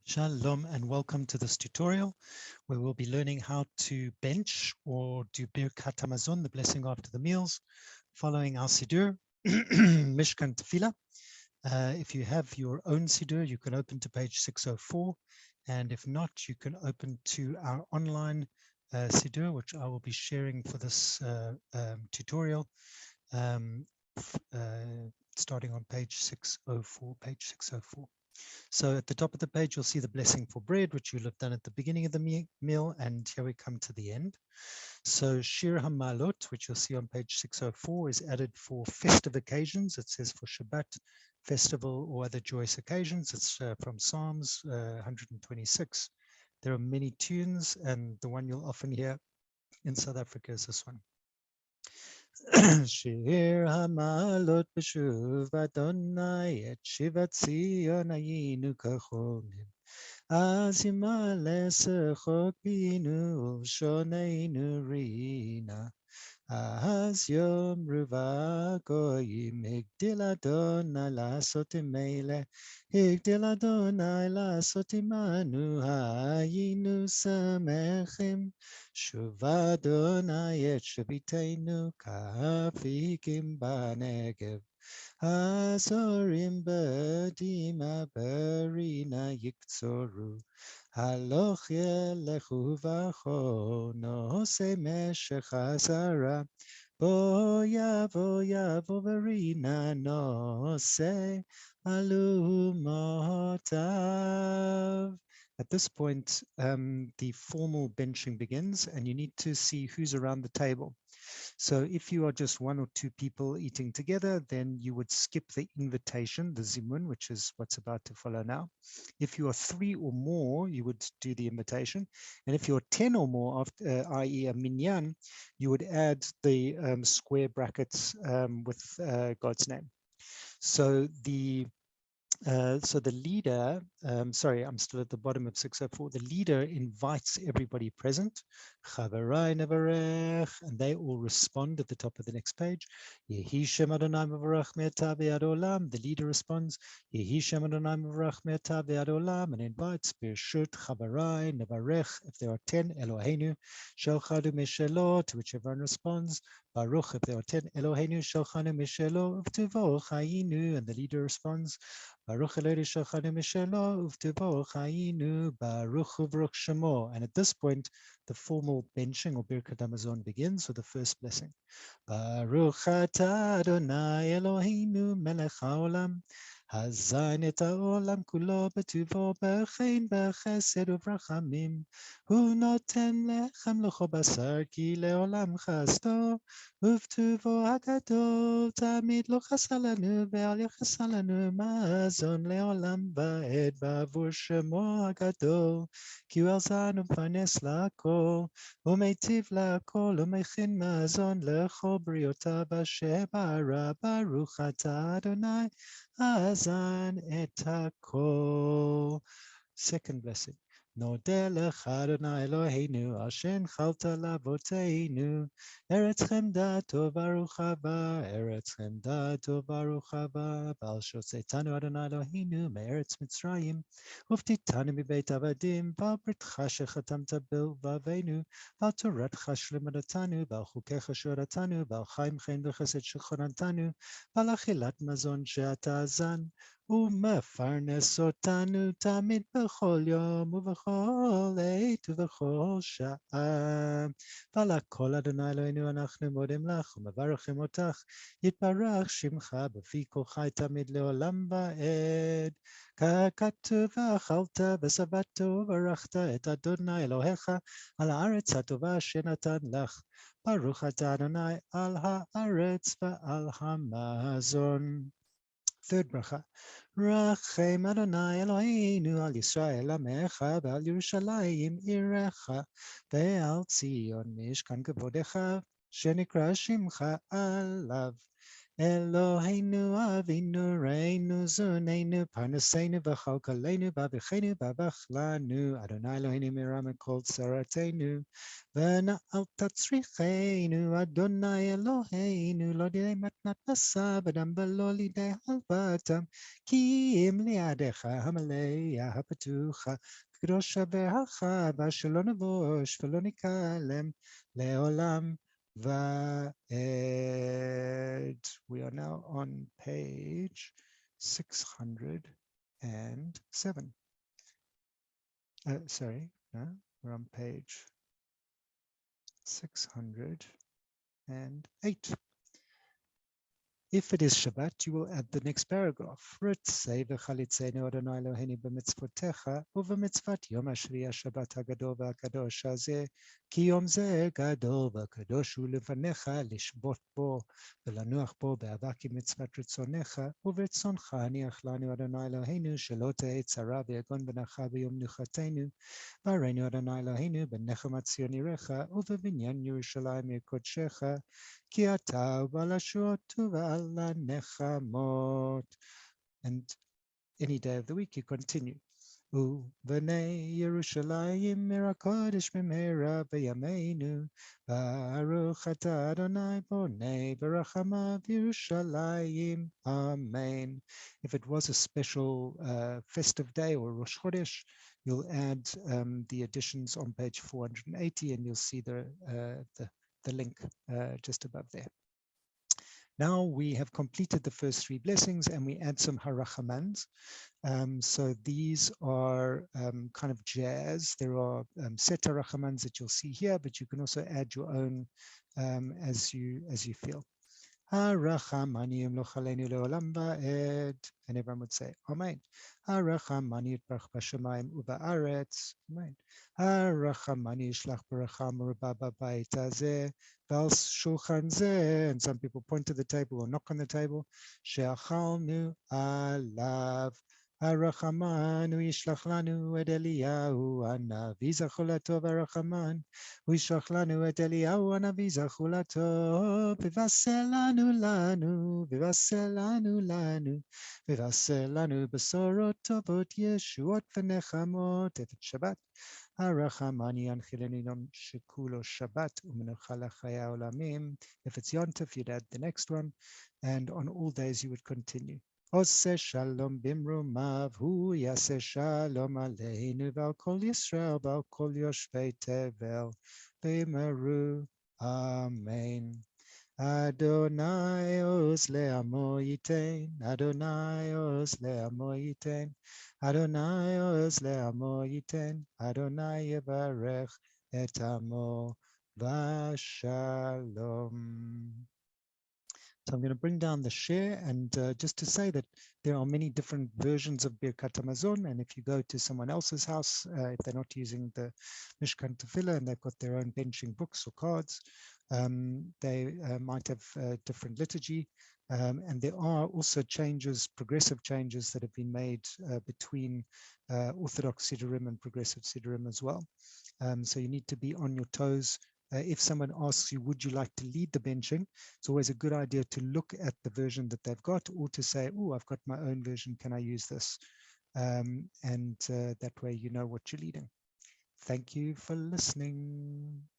Shalom and welcome to this tutorial where we'll be learning how to bench or do Birkat Hamazon, the blessing after the meals, following our Siddur, Mishkan Tefillah. If you have your own Siddur, you can open to page 604. And if not, you can open to our online Siddur, which I will be sharing for this tutorial, um, starting on page 604. So at the top of the page, you'll see the blessing for bread, which you'll have done at the beginning of the meal. And here we come to the end. So Shir HaMalot, which you'll see on page 604, is added for festive occasions. It says for Shabbat, festival, or other joyous occasions. It's from Psalms 126. There are many tunes, and the one you'll often hear in South Africa is this one. Shir HaMalot b'shuv Adonai et shivat Zion hayinu kachomim. Az yimale sechok binu ulshoneinu rina. Az yom ruva goyim higdil Adonai lasot imele. Higdil Adonai lasot imanu hayinu samechim. Shuv Adonai et shaviteinu kafikim banegev. Azorim bedima berina yiktzoru. Haloch yelechu vacho nose meshech hazara. Bo yavo berina nose alumotav. At this point, the formal benching begins, and you need to see who's around the table. So if you are just one or two people eating together, then you would skip the invitation, the zimun, which is what's about to follow now. If you are three or more, you would do the invitation. And if you're 10 or more, i.e. a minyan, you would add the square brackets with God's name. So the leader, sorry, I'm still at the bottom of 604. The leader invites everybody present, Chavarai Nevarech, and they all respond at the top of the next page. Yehi Shem Adonai Mevarach Me'ata Ve'ad Olam. The leader responds, Yehi Shem Adonai Mevarach Me'ata Ve'ad Olam, and invites Birshut Chavarai Nevarech. If there are 10, Eloheinu Shel Chadu Mishelo, to which everyone responds. Baruch, if there are 10, Eloheinu Shel Chadu Mishelo, Uvtuvo Chayinu, and the leader responds, Baruch Eloi Shachanu Mishelo Uvtevo Chayinu Baruch Uvruk Shemo. And at this point, the formal benching or Birkat Hamazon begins with the first blessing. Baruch Atah Adonai Eloheinu Melech Haolam. Hazayin et haolam kulo betuvo b'chein b'chesed u'vrachamim. Hu noten lechem lecho basar ki leolam chasto. Uvtuvo hagadol tamid lo chasa lanu ve'al yachasa lanu mazon leolam va'ed ba'avur shemo hagadol. Ki hu elzanu v'farnes la'kol. U'meitiv la'kol u'mechin mazon lecho briotav asher bara. Baruch atah Adonai Hazan et hakol. Second blessing. Nodeh lecha Adonai Eloheinu asher chalta lavoteinu. Eretz chemda tov baruch haba. Eretz chemda tov baruch haba. Bal shotzetanu Adonai Eloheinu me'eretz Mitzrayim. Uftitanu mibeit avadim. Bal britcha shechatamta b'lvaveinu. Bal toratcha shlimadatanu. Bal chukecha shoratanu. Bal chaim chen v'chesed shechonantanu. Bal achilat mazon she'ata azan. ומפרנס אותנו תמיד בכל יום ובכל עת ובכל שעה. ועל הכל אדוני אלוהינו אנחנו מודים לך ומברכים אותך, יתברך שמך בפי כל חי תמיד לעולם ועד. ככתוב ואכלת ושבעת וברכת את אדוני אלוהיך על הארץ הטובה שנתן לך. ברוך אתה אדוני על הארץ ועל המזון. Third bracha. Rachem Adonai Eloheinu al Yisrael Amecha ve'al Yerushalayim Irecha ve'al Tzion Mishkan Kavodecha shenikra Shimcha alav. Eloheinu Avinu Reinu Zuneinu Parnaseinu V'chol Koleinu Bavicheinu Bavachlanu Adonai Eloheinu Miram Kol Tzaratenu V'na Al Tatzricheinu Adonai Eloheinu Lo Didei Matnat Basa V'dam V'lo Lidei Halvatam Ki Im Liadecha Hamaleya Hapatucha Kedosha V'Hacha V'Shalom Navosh V'Lo Nikalem Leolam Vaed. We are now on page 607. Sorry, no, we're on page 608. If it is Shabbat, you will add the next paragraph. Ritzei v'chalitzeinu Adonai Eloheinu b'mitzvotecha u'v'mitzvat yom hashvi'i Shabbat hagadol v'hakadosh hazeh ki yom zeh gadol v'kadosh hu lefanecha lishbot bo v'lanuach bo be'ava ki mitzvat ritzonecha u'v'ritzoncha haniach lanu Adonai Eloheinu shelo tehei tzara v'yagon v'nacha b'yom nuchateinu v'areinu Adonai Eloheinu b'nechem atzion yirecha u'v'vinyan Yerushalayim yikodshecha Ki ata u'balashot u'ba'ala nechamot. And any day of the week you continue. U'v'nei Yerushalayim mirakodesh mimera b'yameinu Baruch ata Adonai bonei b'rachamav Yerushalayim. Amen. If it was a special festive day or Rosh Chodesh, you'll add the additions on page 480 and you'll see the link just above there. Now we have completed the first three blessings and we add some harachamans. So these are kind of jazz. There are set harachamans that you'll see here, but you can also add your own as you feel. Harachamani lochalenu leolam va'ed. And everyone would say, Amen. Harachamani yitbarach b'shamayim uba'aretz. Amen. Harachamani yishlach baracha merubah b'bayit hazeh v'al shulchan zeh. And some people point to the table or knock on the table. She'achalnu alav. Harachamanu yishlach lanu et Eliyahu hanavi zacholato v'harachamanu. וישלח לנו את אליהו הנביא זכולתו, ויבשר לנו, ויבשר לנו בשורות טובות, ישועות ונחמות. If it's Shabbat, הרחמני ינחילני יום שכולו שבת ומנוחה לחיי העולמים. If it's Yontif, you'd add the next one, and on all days you would continue. עושה שלום במרומיו, הוא יעשה שלום עלינו ועל כל ישראל ועל כל יושבי תבל, ואמרו אמן. אדוני עוז לעמו ייתן, אדוני עוז לעמו ייתן, אדוני עוז לעמו ייתן, אדוני יברך את עמו ושלום. So I'm going to bring down the share, and just to say that there are many different versions of Birkat Hamazon, and if you go to someone else's house, if they're not using the Mishkan Tefillah and they've got their own benching books or cards, they might have different liturgy, and there are also changes, progressive changes that have been made between Orthodox Siddurim and Progressive Siddurim as well. So you need to be on your toes. If someone asks you, would you like to lead the benching, it's always a good idea to look at the version that they've got, or to say, oh, I've got my own version, can I use this? And that way you know what you're leading. Thank you for listening.